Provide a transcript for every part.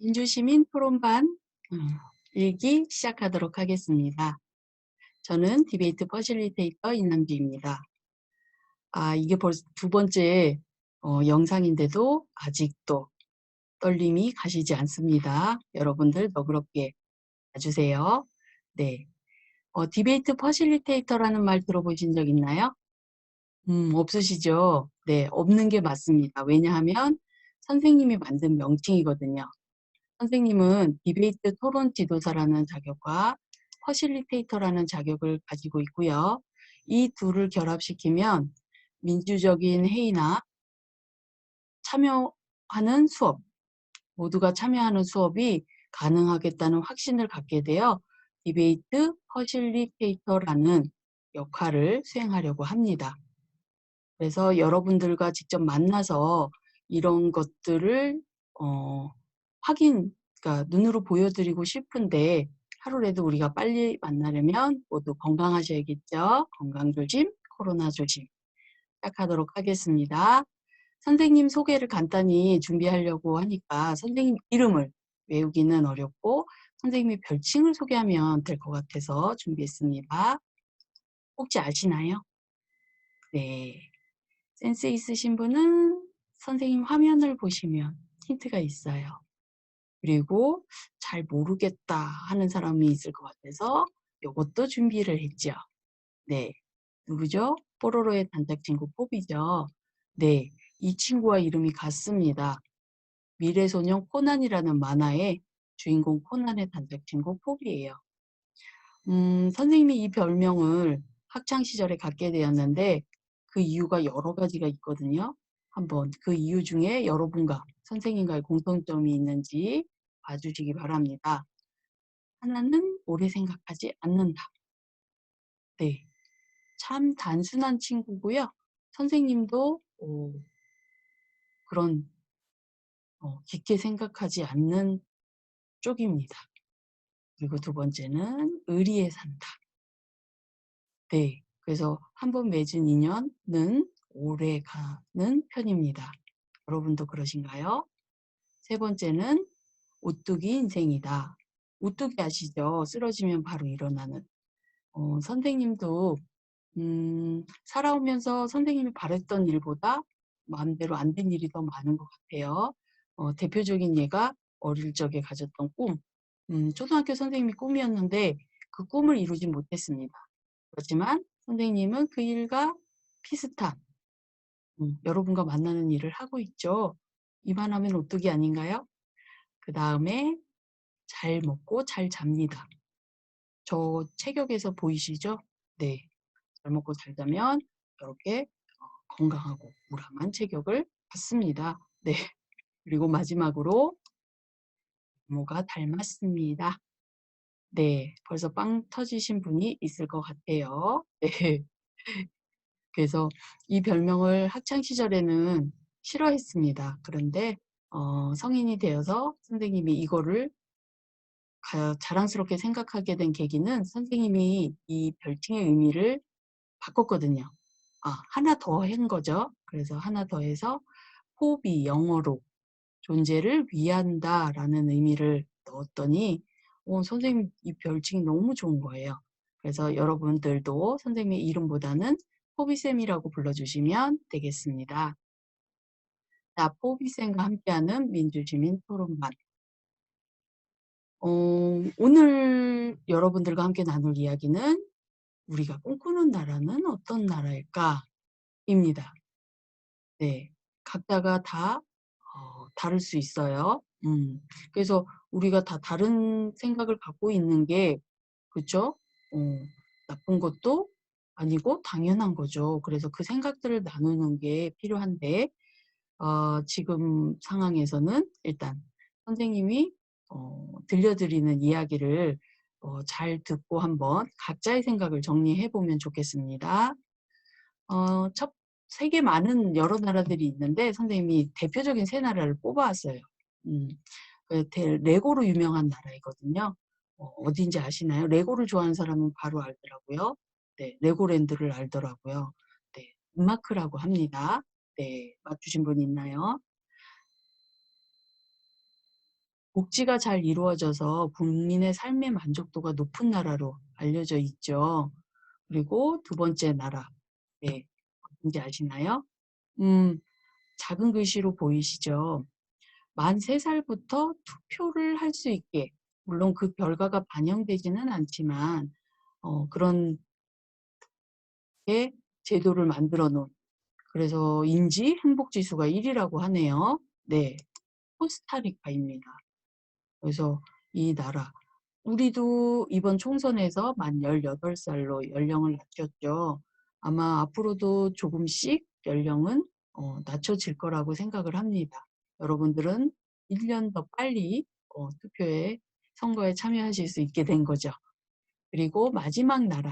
민주시민 토론반 일기 시작하도록 하겠습니다. 저는 디베이트 퍼실리테이터 임남주입니다. 이게 벌써 두 번째 영상인데도 아직도 떨림이 가시지 않습니다. 여러분들 너그럽게 봐주세요. 네, 디베이트 퍼실리테이터라는 말 들어보신 적 있나요? 없으시죠? 네, 없는 게 맞습니다. 왜냐하면 선생님이 만든 명칭이거든요. 선생님은 디베이트 토론 지도사라는 자격과 퍼실리테이터라는 자격을 가지고 있고요. 이 둘을 결합시키면 민주적인 회의나 참여하는 수업, 모두가 참여하는 수업이 가능하겠다는 확신을 갖게 되어 디베이트 퍼실리테이터라는 역할을 수행하려고 합니다. 그래서 여러분들과 직접 만나서 이런 것들을 그러니까 눈으로 보여드리고 싶은데 하루라도 우리가 빨리 만나려면 모두 건강하셔야겠죠. 건강 조심, 코로나 조심. 시작하도록 하겠습니다. 선생님 소개를 간단히 준비하려고 하니까 선생님 이름을 외우기는 어렵고 선생님의 별칭을 소개하면 될 것 같아서 준비했습니다. 혹시 아시나요? 네. 센스 있으신 분은 선생님 화면을 보시면 힌트가 있어요. 그리고 잘 모르겠다 하는 사람이 있을 것 같아서 이것도 준비를 했죠. 네. 누구죠? 뽀로로의 단짝 친구 포비죠. 네. 이 친구와 이름이 같습니다. 미래소년 코난이라는 만화의 주인공 코난의 단짝 친구 포비예요. 선생님이 이 별명을 학창시절에 갖게 되었는데 그 이유가 여러 가지가 있거든요. 한번 그 이유 중에 여러분과 선생님과의 공통점이 있는지 봐주시기 바랍니다. 하나는 오래 생각하지 않는다. 네, 참 단순한 친구고요. 선생님도 그런 깊게 생각하지 않는 쪽입니다. 그리고 두 번째는 의리에 산다. 네, 그래서 한 번 맺은 인연은 오래 가는 편입니다. 여러분도 그러신가요? 세 번째는 오뚜기 인생이다. 오뚜기 아시죠? 쓰러지면 바로 일어나는. 선생님도 살아오면서 선생님이 바랬던 일보다 마음대로 안 된 일이 더 많은 것 같아요. 대표적인 예가 어릴 적에 가졌던 꿈. 초등학교 선생님이 꿈이었는데 그 꿈을 이루지 못했습니다. 그렇지만 선생님은 그 일과 비슷한 여러분과 만나는 일을 하고 있죠. 이만하면 오뚜기 아닌가요? 그 다음에 잘 먹고 잘 잡니다. 저 체격에서 보이시죠? 네. 잘 먹고 잘 자면 이렇게 건강하고 우람한 체격을 갖습니다. 네. 그리고 마지막으로 부모가 닮았습니다. 네. 벌써 빵 터지신 분이 있을 것 같아요. 네. 그래서 이 별명을 학창 시절에는 싫어했습니다. 그런데 성인이 되어서 선생님이 이거를 자랑스럽게 생각하게 된 계기는 선생님이 이 별칭의 의미를 바꿨거든요. 하나 더 한 거죠. 그래서 하나 더 해서 호비, 영어로 존재를 위한다라는 의미를 넣었더니 선생님 이 별칭이 너무 좋은 거예요. 그래서 여러분들도 선생님의 이름보다는 포비쌤이라고 불러주시면 되겠습니다. 자, 포비쌤과 함께하는 민주시민 토론반. 오늘 여러분들과 함께 나눌 이야기는 우리가 꿈꾸는 나라는 어떤 나라일까? 입니다. 네. 각자가 다 다를 수 있어요. 그래서 우리가 다 다른 생각을 갖고 있는 게 그쵸? 어 나쁜 것도 아니고 당연한 거죠. 그래서 그 생각들을 나누는 게 필요한데 지금 상황에서는 일단 선생님이 들려드리는 이야기를 잘 듣고 한번 각자의 생각을 정리해 보면 좋겠습니다. 첫 세계 많은 여러 나라들이 있는데 선생님이 대표적인 세 나라를 뽑아 왔어요. 음. 레고로 유명한 나라이거든요. 어딘지 아시나요? 레고를 좋아하는 사람은 바로 알더라고요. 네. 레고랜드를 알더라고요. 네. 덴마크라고 합니다. 네. 맞추신 분 있나요? 복지가 잘 이루어져서 국민의 삶의 만족도가 높은 나라로 알려져 있죠. 그리고 두 번째 나라, 네, 어딘지 아시나요? 음, 작은 글씨로 보이시죠? 만 3살부터 투표를 할 수 있게, 물론 그 결과가 반영되지는 않지만, 그런 게 제도를 만들어 놓은, 그래서 인지 행복지수가 1위라고 하네요. 네, 코스타리카입니다. 그래서 이 나라, 우리도 이번 총선에서 만 18살로 연령을 낮췄죠. 아마 앞으로도 조금씩 연령은 낮춰질 거라고 생각을 합니다. 여러분들은 1년 더 빨리 투표에, 선거에 참여하실 수 있게 된 거죠. 그리고 마지막 나라,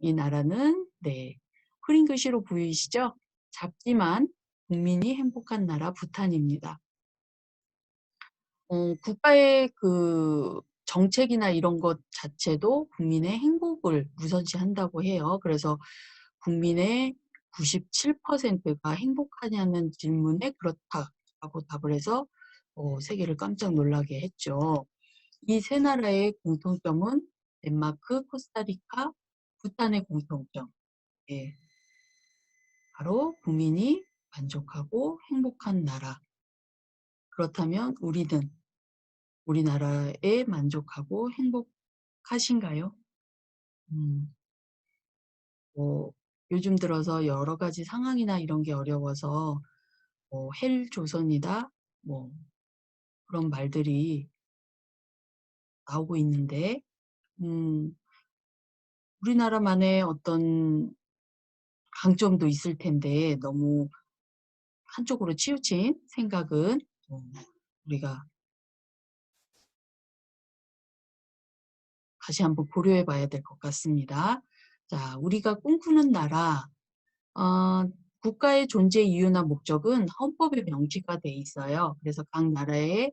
이 나라는 네, 흐린 글씨로 보이시죠? 작지만 국민이 행복한 나라 부탄입니다. 국가의 그 정책이나 이런 것 자체도 국민의 행복을 우선시한다고 해요. 그래서 국민의 97%가 행복하냐는 질문에 그렇다라고 답을 해서 세계를 깜짝 놀라게 했죠. 이 세 나라의 공통점은 덴마크, 코스타리카, 부탄의 공통점. 예, 바로 국민이 만족하고 행복한 나라. 그렇다면 우리나라에 만족하고 행복하신가요? 음, 뭐 요즘 들어서 여러 가지 상황이나 이런 게 어려워서 헬조선이다 뭐 그런 말들이 나오고 있는데 음, 우리나라만의 어떤 강점도 있을 텐데 너무 한쪽으로 치우친 생각은 우리가 다시 한번 고려해 봐야 될 것 같습니다. 자, 우리가 꿈꾸는 나라, 어, 국가의 존재 이유나 목적은 헌법에 명시가 돼 있어요. 그래서 각 나라의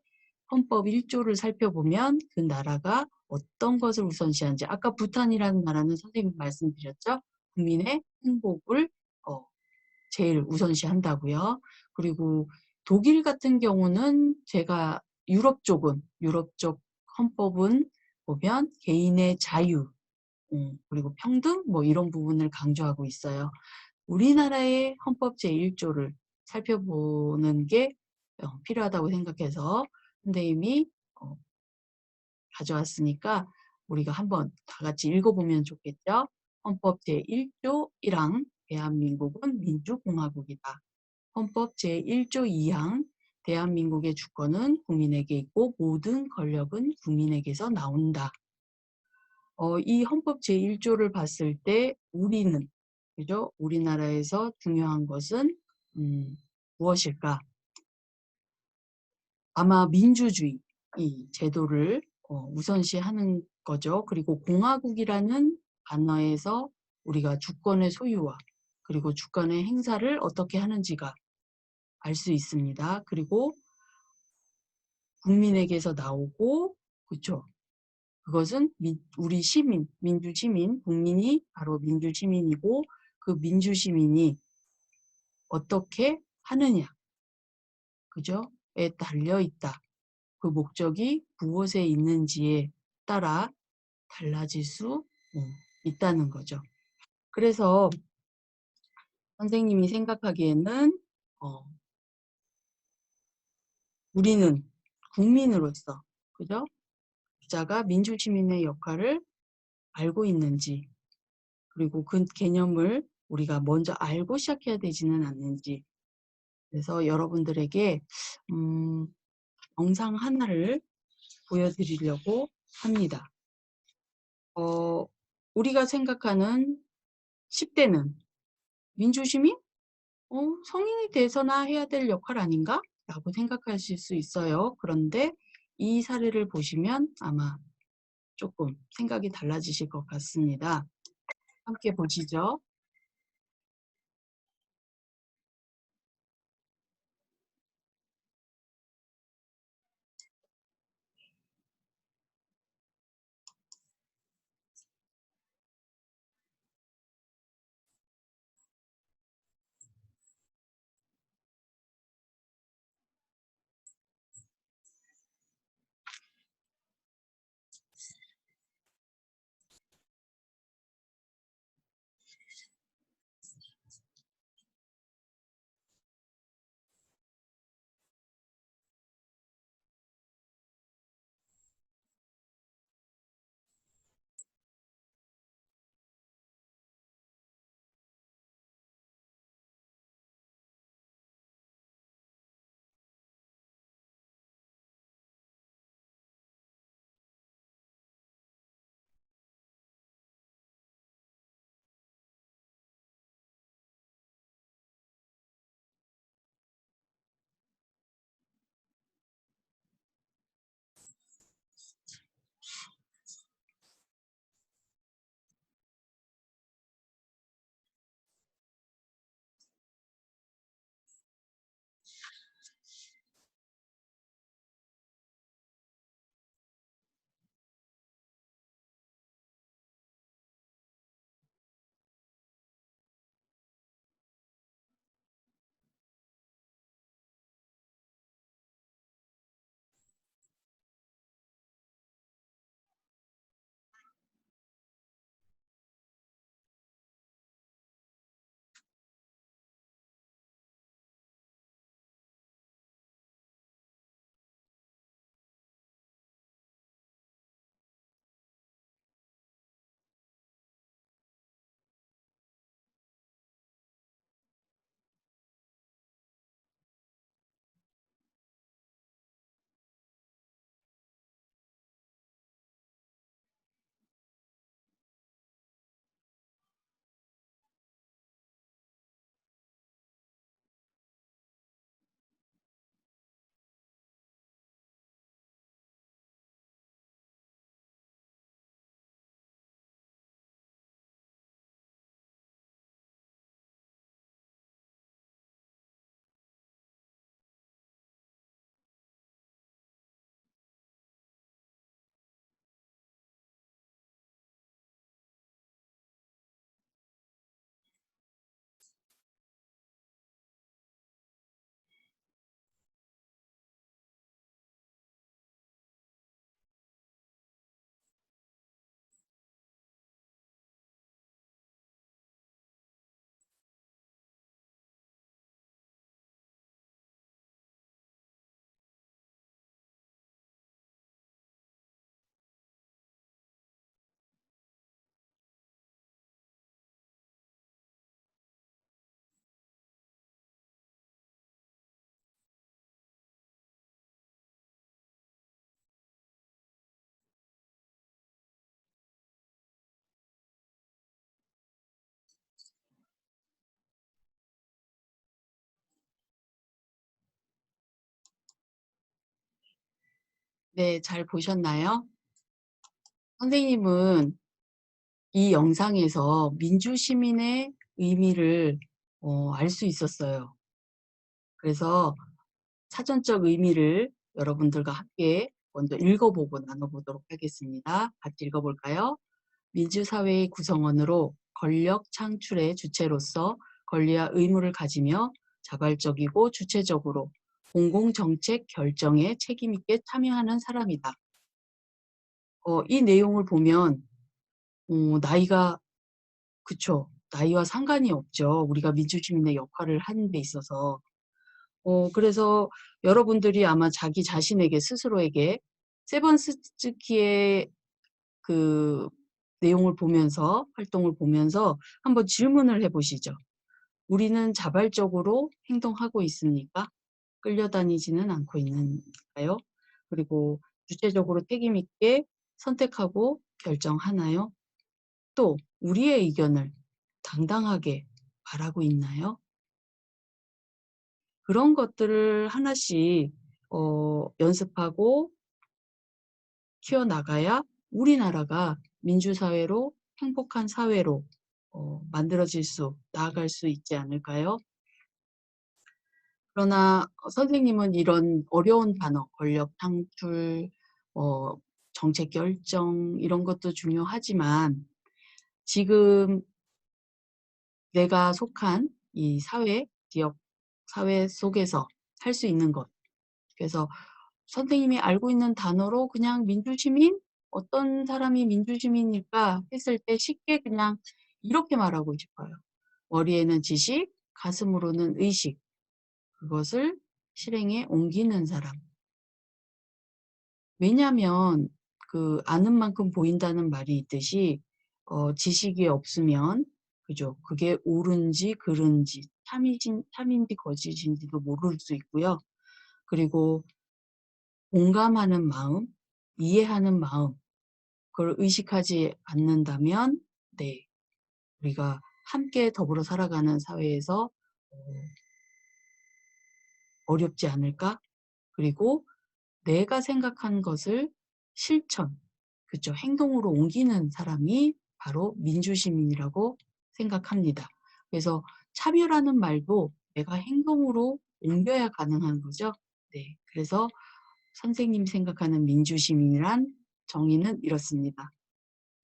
헌법 1조를 살펴보면 그 나라가 어떤 것을 우선시하는지, 아까 부탄이라는 나라는 선생님 말씀드렸죠. 국민의 행복을 제일 우선시한다고요. 그리고 독일 같은 경우는 제가 유럽 쪽 헌법은 보면 개인의 자유, 그리고 평등 뭐 이런 부분을 강조하고 있어요. 우리나라의 헌법 제1조를 살펴보는 게 필요하다고 생각해서 선생님이 가져왔으니까 우리가 한번 다 같이 읽어보면 좋겠죠. 헌법 제1조 1항 대한민국은 민주공화국이다. 헌법 제1조 2항 대한민국의 주권은 국민에게 있고 모든 권력은 국민에게서 나온다. 이 헌법 제1조를 봤을 때 우리는, 그죠? 우리나라에서 중요한 것은 무엇일까? 아마 민주주의 이 제도를 우선시하는 거죠. 그리고 공화국이라는 단어에서 우리가 주권의 소유와 그리고 주권의 행사를 어떻게 하는지가 알 수 있습니다. 그리고 국민에게서 나오고, 그렇죠? 그것은 우리 시민, 민주시민, 국민이 바로 민주시민이고 그 민주시민이 어떻게 하느냐, 그죠? 에 달려 있다. 그 목적이 무엇에 있는지에 따라 달라질 수 있다는 거죠. 그래서 선생님이 생각하기에는 어, 우리는 국민으로서, 그죠? 각자가 민주시민의 역할을 알고 있는지, 그리고 그 개념을 우리가 먼저 알고 시작해야 되지는 않는지. 그래서 여러분들에게 영상 하나를 보여드리려고 합니다. 우리가 생각하는 10대는 민주시민? 성인이 돼서나 해야 될 역할 아닌가? 라고 생각하실 수 있어요. 그런데 이 사례를 보시면 아마 조금 생각이 달라지실 것 같습니다. 함께 보시죠. 네, 잘 보셨나요? 선생님은 이 영상에서 민주시민의 의미를 알 수 있었어요. 그래서 사전적 의미를 여러분들과 함께 먼저 읽어보고 나눠보도록 하겠습니다. 같이 읽어볼까요? 민주사회의 구성원으로 권력 창출의 주체로서 권리와 의무를 가지며 자발적이고 주체적으로 공공정책 결정에 책임있게 참여하는 사람이다. 이 내용을 보면 나이가 그쵸. 나이와 상관이 없죠. 우리가 민주주의인의 역할을 하는 데 있어서. 그래서 여러분들이 아마 자기 자신에게 스스로에게 세번스츠키의 그 내용을 보면서 활동을 보면서 한번 질문을 해 보시죠. '우리는 자발적으로 행동하고 있습니까? 끌려다니지는 않고 있는가요? 그리고 주체적으로 책임 있게 선택하고 결정하나요? 또 우리의 의견을 당당하게 말하고 있나요?' 그런 것들을 하나씩 연습하고 키워나가야 우리나라가 민주사회로 행복한 사회로 나아갈 수 있지 않을까요? 그러나 선생님은 이런 어려운 단어 권력 창출 어 정책 결정 이런 것도 중요하지만 지금 내가 속한 이 사회, 지역 사회 속에서 할 수 있는 것 그래서 선생님이 알고 있는 단어로 그냥 '민주시민? 어떤 사람이 민주시민일까?' 했을 때 쉽게 그냥 이렇게 말하고 싶어요. 머리에는 지식, 가슴으로는 의식. 그것을 실행에 옮기는 사람. 왜냐하면 그 아는 만큼 보인다는 말이 있듯이 지식이 없으면 그죠. 그게 옳은지 그른지 참인지 거짓인지도 모를 수 있고요. 그리고 공감하는 마음, 이해하는 마음 그걸 의식하지 않는다면 네 우리가 함께 더불어 살아가는 사회에서 어 '어렵지 않을까?' 그리고 내가 생각한 것을 실천 그쵸. 행동으로 옮기는 사람이 바로 민주시민이라고 생각합니다. 그래서 차별하는 말도 내가 행동으로 옮겨야 가능한 거죠. 네. 그래서 선생님이 생각하는 민주시민이란 정의는 이렇습니다.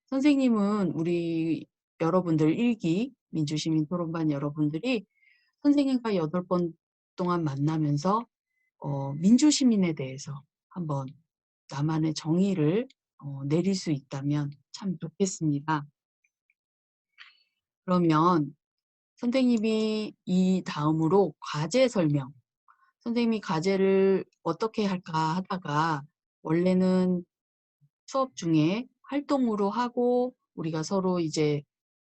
선생님은 우리 여러분들 1기 민주시민 토론반 여러분들이 선생님과 8번 동안 만나면서 민주시민에 대해서 한번 나만의 정의를 내릴 수 있다면 참 좋겠습니다. 그러면 선생님이 이 다음으로 과제 설명 선생님이 과제를 어떻게 할까 하다가 원래는 수업 중에 활동으로 하고 우리가 서로 이제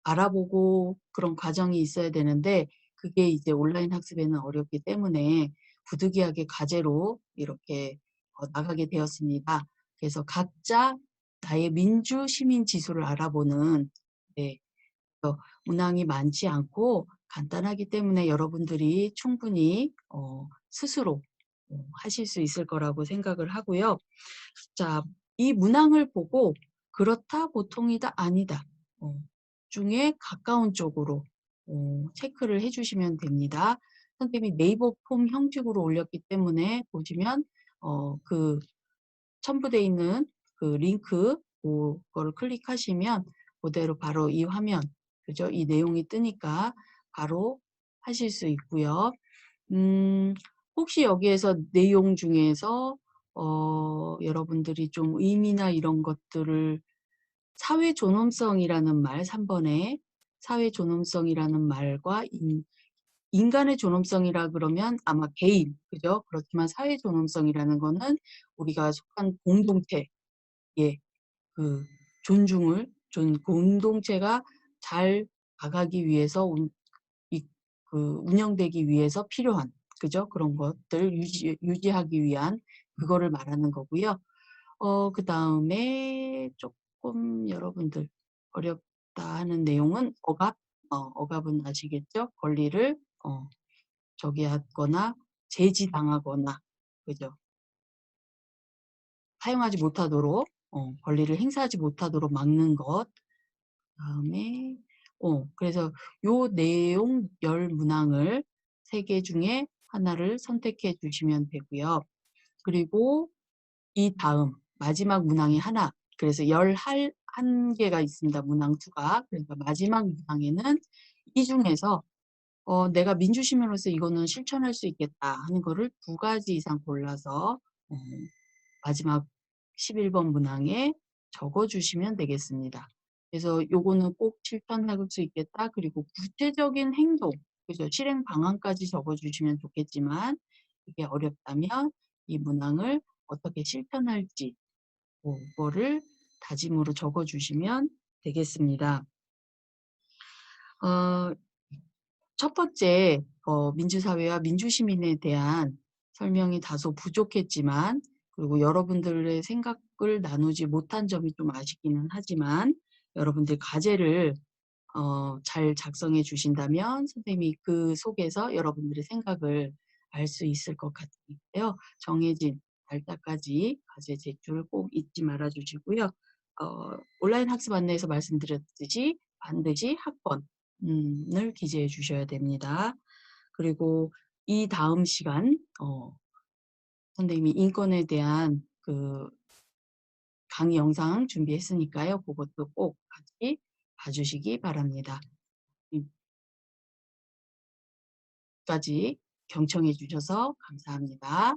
알아보고 그런 과정이 있어야 되는데 그게 이제 온라인 학습에는 어렵기 때문에 부득이하게 과제로 이렇게 나가게 되었습니다. 그래서 각자 나의 민주 시민 지수를 알아보는 네 문항이 많지 않고 간단하기 때문에 여러분들이 충분히 스스로 하실 수 있을 거라고 생각을 하고요. 자, 이 문항을 보고 그렇다, 보통이다, 아니다 중에 가까운 쪽으로 체크를 해 주시면 됩니다. 선생님이 네이버 폼 형식으로 올렸기 때문에 보시면 그 첨부돼 있는 그 링크 고거를 클릭하시면 고대로 바로 이 화면 그죠? 이 내용이 뜨니까 바로 하실 수 있고요. 음 혹시 여기에서 내용 중에서 여러분들이 좀 의미나 이런 것들을 사회 존엄성이라는 말 3 번에 사회 존엄성이라는 말과 인간의 존엄성이라 그러면 아마 개인 그죠? 그렇지만 사회 존엄성이라는 거는 우리가 속한 공동체 예 그 존중을 공동체가 잘 나가기 위해서 운영되기 위해서 필요한 그죠? 그런 것들 유지하기 위한 그거를 말하는 거고요. 그다음에 쪼끔 여러분들 어렵다 하는 내용은 억압 억압은 아시겠죠? 권리를 저기 하거나 제지당하거나 그죠? 사용하지 못하도록 권리를 행사하지 못하도록 막는 것. 그다음에 그래서 요 내용 10 문항을 3개 중에 하나를 선택해 주시면 되고요. 그리고 이 다음 마지막 문항이 하나, 그래서 11 개가 있습니다, 문항 수가. 그러니까 마지막 문항에는 이 중에서 '내가 민주시민으로서 이거는 실천할 수 있겠다.' 하는 거를 2가지 이상 골라서 어 마지막 11번 문항에 적어 주시면 되겠습니다. 그래서 요거는 꼭 실천할 수 있겠다. 그리고 구체적인 행동, 그죠. 실행 방안까지 적어 주시면 좋겠지만 이게 어렵다면 이 문항을 어떻게 실천할지 고거를 다짐으로 적어 주시면 되겠습니다. 어 첫 번째 민주사회와 민주시민에 대한 설명이 다소 부족했지만, 그리고 여러분들의 생각을 나누지 못한 점이 좀 아쉽기는 하지만, 여러분들 과제를 잘 작성해 주신다면 선생님이 그 속에서 여러분들의 생각을 알 수 있을 것 같으니까요. 정해진 날짜까지 과제 제출 꼭 잊지 말아 주시고요. 온라인 학습 안내에서 말씀드렸듯이 반드시 학번 을 기재해 주셔야 됩니다. 그리고 이 다음 시간 선생님이 인권에 대한 그 강의 영상 준비했으니까요. 고것도 꼭 같이 봐 주시기 바랍니다. 까지 경청해 주셔서 감사합니다.